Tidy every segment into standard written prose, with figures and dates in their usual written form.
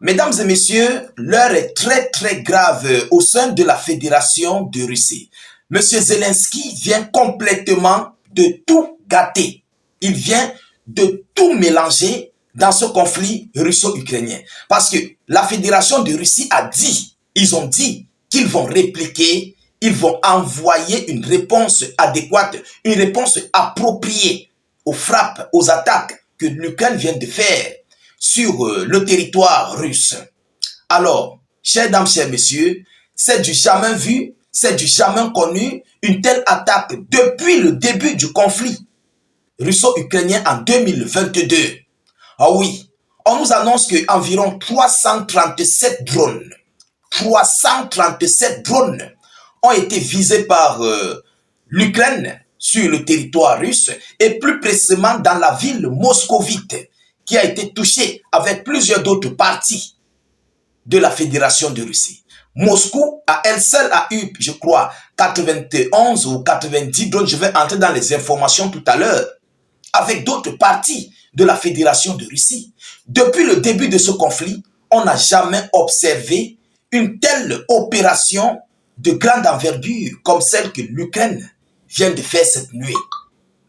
Mesdames et messieurs, l'heure est très grave au sein de la Fédération de Russie. Monsieur Zelensky vient complètement de tout gâter. Il vient de tout mélanger dans ce conflit russo-ukrainien. Parce que la Fédération de Russie a dit, ils ont dit qu'ils vont répliquer, ils vont envoyer une réponse adéquate, une réponse appropriée aux frappes, aux attaques que l'Ukraine vient de faire sur le territoire russe. Alors, chers dames, chers messieurs, c'est du jamais vu, c'est du jamais connu, une telle attaque depuis le début du conflit russo-ukrainien en 2022. Ah oui, on nous annonce qu'environ 337 drones ont été visés par l'Ukraine sur le territoire russe et plus précisément dans la ville moscovite qui a été touchée avec plusieurs autres parties de la Fédération de Russie. Moscou, à elle seule, a eu, je crois, 91 ou 90 drones. Je vais entrer dans les informations tout à l'heure. Avec d'autres parties de la Fédération de Russie. Depuis le début de ce conflit, on n'a jamais observé une telle opération de grande envergure comme celle que l'Ukraine vient de faire cette nuit.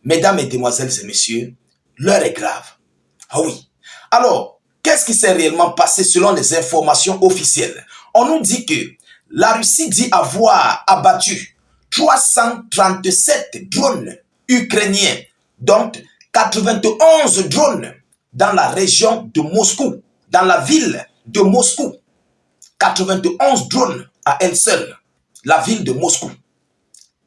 Mesdames, mesdemoiselles et messieurs, l'heure est grave. Ah oui. Alors, qu'est-ce qui s'est réellement passé selon les informations officielles? On nous dit que la Russie dit avoir abattu 337 drones ukrainiens, dont 91 drones dans la région de Moscou, dans la ville de Moscou. 91 drones à elle seule, la ville de Moscou.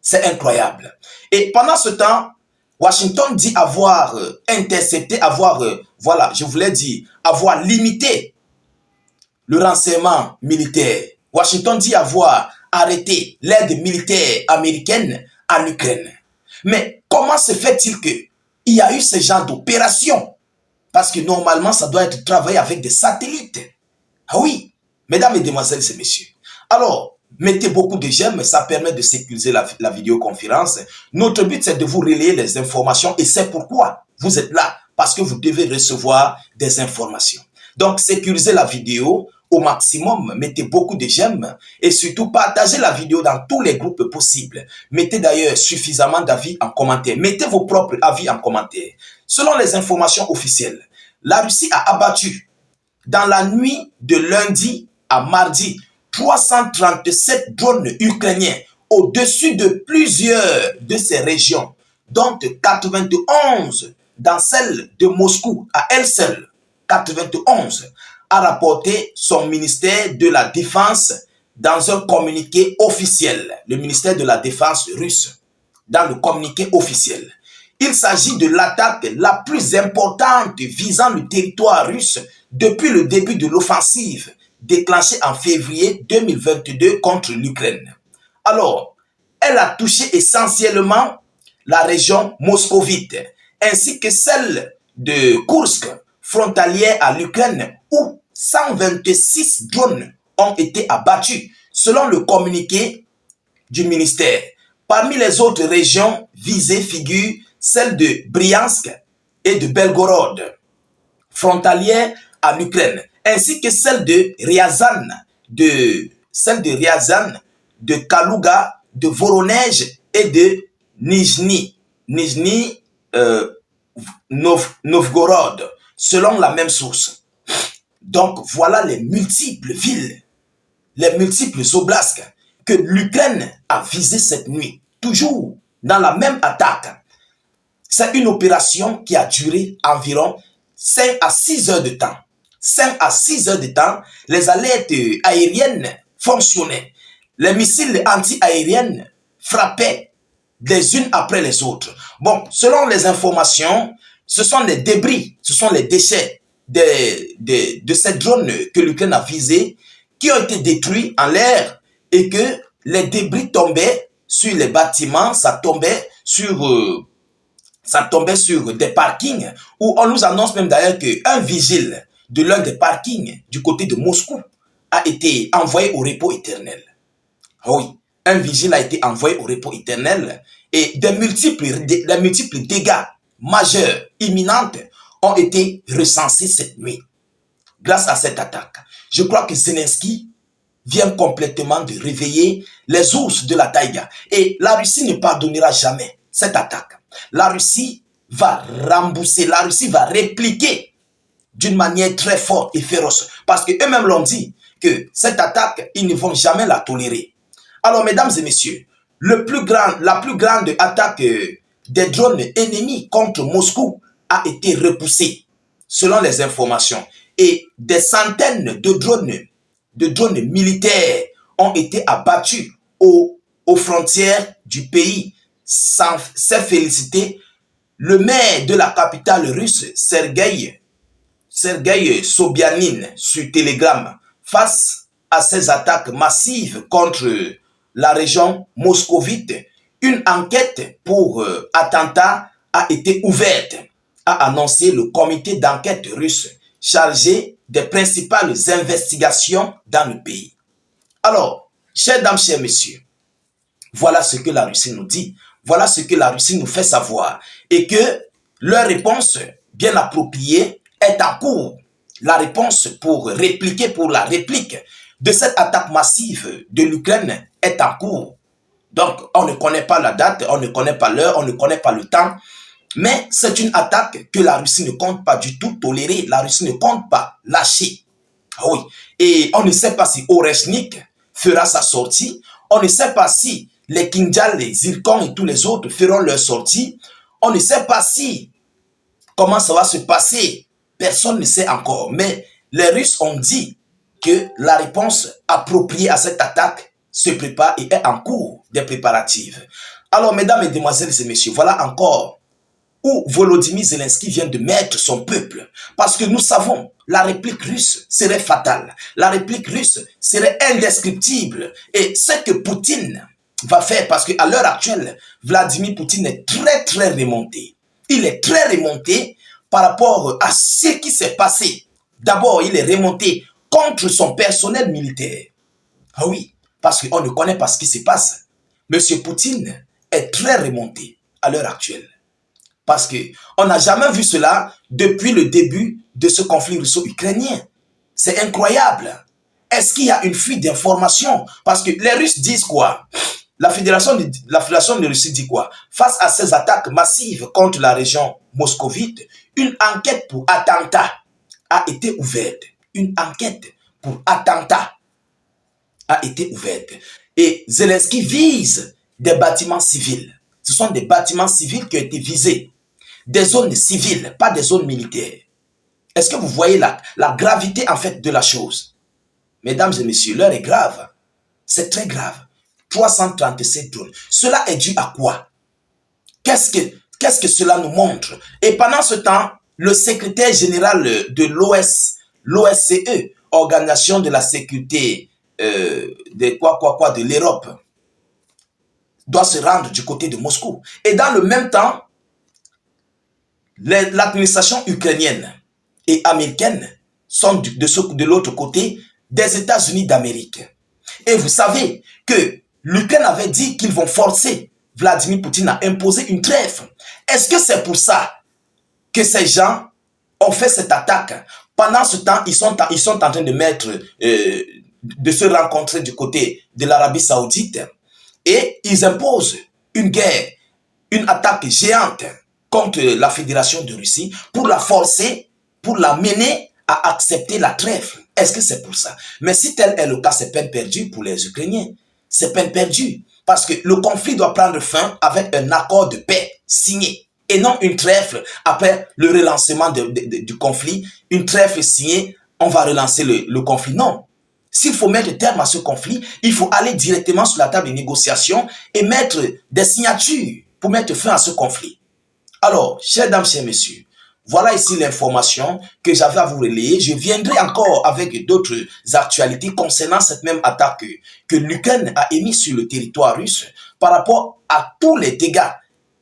C'est incroyable. Et pendant ce temps, Washington dit avoir intercepté, avoir limité le renseignement militaire. Washington dit avoir arrêté l'aide militaire américaine à l'Ukraine. Mais comment se fait-il qu'il y a eu ce genre d'opération? Parce que normalement, ça doit être travaillé avec des satellites. Ah oui, mesdames, mesdemoiselles et messieurs. Alors, mettez beaucoup de j'aime, ça permet de sécuriser la vidéoconférence. Notre but, c'est de vous relayer les informations et c'est pourquoi vous êtes là. Parce que vous devez recevoir des informations. Donc, sécurisez la vidéo au maximum. Mettez beaucoup de j'aime et surtout partagez la vidéo dans tous les groupes possibles. Mettez d'ailleurs suffisamment d'avis en commentaire. Mettez vos propres avis en commentaire. Selon les informations officielles, la Russie a abattu dans la nuit de lundi à mardi 337 drones ukrainiens au-dessus de plusieurs de ces régions, dont 91 dans celle de Moscou à elle seule. 91 a rapporté son ministère de la Défense dans un communiqué officiel, le ministère de la Défense russe, dans le communiqué officiel. Il s'agit de l'attaque la plus importante visant le territoire russe depuis le début de l'offensive déclenchée en février 2022 contre l'Ukraine. Alors, elle a touché essentiellement la région moscovite, ainsi que celle de Kursk, frontalière à l'Ukraine, où 126 drones ont été abattus, selon le communiqué du ministère. Parmi les autres régions visées figurent celle de Bryansk et de Belgorod, frontalière à l'Ukraine, ainsi que celle de Ryazan, de Kaluga, de Voronezh et de Nizhny Novgorod, selon la même source. Donc voilà les multiples villes, les multiples oblasts que l'Ukraine a visé cette nuit, toujours dans la même attaque. C'est une opération qui a duré environ 5 à 6 heures de temps. 5 à 6 heures de temps, les alertes aériennes fonctionnaient. Les missiles anti-aériens frappaient les unes après les autres. Bon, selon les informations, ce sont les débris, ce sont les déchets de ces drones que l'Ukraine a visés qui ont été détruits en l'air et que les débris tombaient sur les bâtiments, ça tombait sur des parkings où on nous annonce même d'ailleurs qu'un vigile de l'un des parkings du côté de Moscou a été envoyé au repos éternel. Oui, un vigile a été envoyé au repos éternel et les multiples dégâts majeurs, imminents, ont été recensés cette nuit. grâce à cette attaque. Je crois que Zelensky vient complètement de réveiller les ours de la taïga. Et la Russie ne pardonnera jamais cette attaque. La Russie va rembourser, la Russie va répliquer d'une manière très forte et féroce. Parce qu'eux-mêmes l'ont dit que cette attaque, ils ne vont jamais la tolérer. Alors, mesdames et messieurs, la plus grande attaque des drones ennemis contre Moscou a été repoussée, selon les informations. Et des centaines de drones militaires ont été abattus aux frontières du pays. S'est félicité le maire de la capitale russe, Sergueï Sobyanin, sur Telegram, face à ces attaques massives contre la région moscovite. Une enquête pour attentat a été ouverte, a annoncé le comité d'enquête russe chargé des principales investigations dans le pays. Alors, chères dames, chers messieurs, voilà ce que la Russie nous dit, voilà ce que la Russie nous fait savoir, et que leur réponse bien appropriée est en cours. La réponse pour répliquer, pour la réplique de cette attaque massive de l'Ukraine est en cours. Donc, on ne connaît pas la date, on ne connaît pas l'heure, on ne connaît pas le temps, mais c'est une attaque que la Russie ne compte pas du tout tolérer, la Russie ne compte pas lâcher. Ah oui, et on ne sait pas si Oreshnik fera sa sortie, on ne sait pas si les Kinjal, les Zircon et tous les autres feront leur sortie, on ne sait pas si, comment ça va se passer, personne ne sait encore, mais les Russes ont dit que la réponse appropriée à cette attaque se prépare et est en cours des préparatifs. Alors, mesdames, mesdemoiselles et messieurs, voilà encore où Volodymyr Zelensky vient de mettre son peuple. Parce que nous savons, la réplique russe serait fatale. La réplique russe serait indescriptible. Et ce que Poutine va faire, parce qu'à l'heure actuelle, Vladimir Poutine est très remonté. Il est très remonté par rapport à ce qui s'est passé. D'abord, il est remonté contre son personnel militaire. Ah oui, parce qu'on ne connaît pas ce qui se passe. Monsieur Poutine est très remonté à l'heure actuelle. Parce qu'on n'a jamais vu cela depuis le début de ce conflit russo-ukrainien. C'est incroyable. Est-ce qu'il y a une fuite d'informations? Parce que les Russes disent quoi? La Fédération de Russie dit quoi? Face à ces attaques massives contre la région moscovite, une enquête pour attentat a été ouverte. Une enquête pour attentat a été ouverte. Et Zelensky vise des bâtiments civils. Ce sont des bâtiments civils qui ont été visés. Des zones civiles, pas des zones militaires. Est-ce que vous voyez la gravité en fait de la chose? Mesdames et messieurs, l'heure est grave. C'est très grave. 337 drones. Cela est dû à quoi? Qu'est-ce que cela nous montre? Et pendant ce temps, le secrétaire général de l'OSCE, Organisation de la sécurité de l'Europe, doit se rendre du côté de Moscou. Et dans le même temps, l'administration ukrainienne et américaine sont de l'autre côté des États-Unis d'Amérique. Et vous savez que l'Ukraine avait dit qu'ils vont forcer Vladimir Poutine à imposer une trêve. Est-ce que c'est pour ça que ces gens ont fait cette attaque? Pendant ce temps, ils sont en train de de se rencontrer du côté de l'Arabie Saoudite et ils imposent une guerre, une attaque géante contre la Fédération de Russie pour la forcer, pour la mener à accepter la trêve. Est-ce que c'est pour ça? Mais si tel est le cas, c'est peine perdue pour les Ukrainiens. C'est peine perdue. Parce que le conflit doit prendre fin avec un accord de paix signé. Et non une trêve après le relancement du conflit. Une trêve signée, on va relancer le conflit. Non. S'il faut mettre terme à ce conflit, il faut aller directement sur la table de négociation et mettre des signatures pour mettre fin à ce conflit. Alors, chères dames, chers messieurs, voilà ici l'information que j'avais à vous relayer. Je viendrai encore avec d'autres actualités concernant cette même attaque que l'Ukraine a émise sur le territoire russe par rapport à tous les dégâts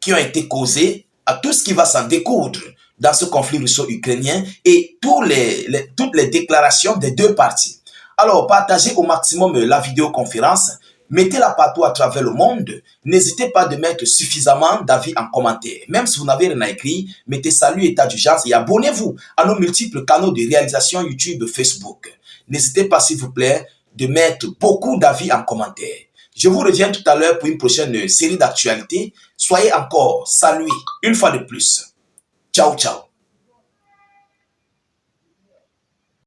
qui ont été causés, à tout ce qui va s'en découdre dans ce conflit russo-ukrainien et toutes les déclarations des deux parties. Alors, partagez au maximum la vidéoconférence, Mettez-la partout à travers le monde. N'hésitez pas de mettre suffisamment d'avis en commentaire. Même si vous n'avez rien à écrire, mettez salut, état d'urgence et abonnez-vous à nos multiples canaux de réalisation YouTube, Facebook. N'hésitez pas, s'il vous plaît, de mettre beaucoup d'avis en commentaire. Je vous reviens tout à l'heure pour une prochaine série d'actualités. Soyez encore salués une fois de plus. Ciao, ciao.